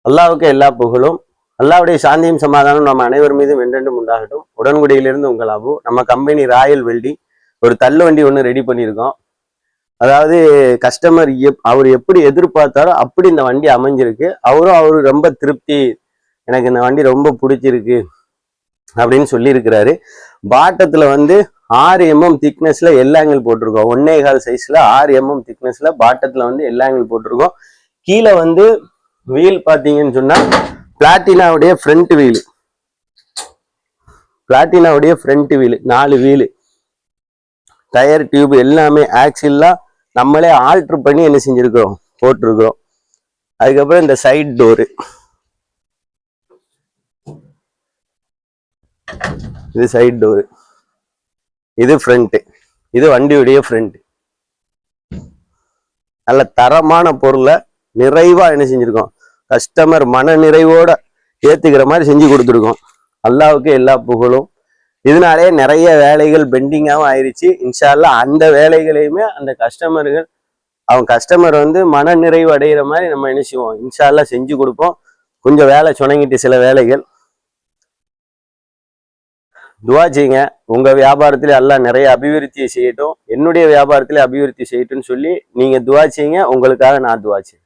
அல்லாஹ்வுக்கு எல்லா புகழும். அல்லாஹ்வுடைய சாந்தியும் சமாதானம் நம்ம அனைவர் மீதும் என்றென்றும் உண்டாகட்டும். உடன்குடியிலிருந்து உங்கள் அபு. நம்ம கம்பெனி ராயல் வெல்டி ஒரு தள்ளு வண்டி ஒன்று ரெடி பண்ணியிருக்கோம். அதாவது கஸ்டமர் அவர் எப்படி எதிர்பார்த்தாரோ அப்படி இந்த வண்டி அமைஞ்சிருக்கு. அவரு ரொம்ப திருப்தி, எனக்கு இந்த வண்டி ரொம்ப பிடிச்சிருக்கு அப்படின்னு சொல்லியிருக்கிறாரு. பாட்டத்துல வந்து 6 mm திக்னஸ்ல எல்லா ஆங்கிள் போட்டிருக்கோம். 1.25 சைஸ்ல 6 mm திக்னஸ்ல பாட்டத்துல வந்து எல்லா ஆங்கிள் போட்டிருக்கோம். கீழே வந்து வீல் பாத்தீங்கன்னு சொன்னா பிளாட்டினாவுடைய front wheel, 4 wheel, tyre tube எல்லாமே ஆக்சில்லாம் நம்மளே ஆல்டர் பண்ணி என்ன செஞ்சிருக்கிறோம், போட்டிருக்கிறோம். அதுக்கப்புறம் இந்த சைட் டோரு, இது சைட் டோரு, இது ஃப்ரண்ட், இது வண்டியுடைய ஃப்ரண்ட். நல்ல தரமான பொருளை நிறைவா என்ன செஞ்சிருக்கோம், கஸ்டமர் மன நிறைவோட ஏத்துக்கிற மாதிரி செஞ்சு கொடுத்துருக்கோம். அல்லாஹ்வுக்கு எல்லா புகழும். இதனாலே நிறைய வேலைகள் பெண்டிங்காகவும் ஆயிடுச்சு. இன்ஷா அல்லாஹ் அந்த வேலைகளையுமே அந்த கஸ்டமர் வந்து மன நிறைவு அடைகிற மாதிரி நம்ம என்ன செய்வோம், இன்ஷா அல்லாஹ் செஞ்சு கொடுப்போம். கொஞ்சம் வேலை சுணங்கிட்டு சில வேலைகள். துவா செய்யுங்க, உங்க வியாபாரத்திலே அல்லாஹ் நிறைய அபிவிருத்தியை செய்யட்டும், என்னுடைய வியாபாரத்திலே அபிவிருத்தி செய்யட்டும்னு சொல்லி நீங்க துவா செய்யுங்க. உங்களுக்காக நான் துவா செய்யேன்.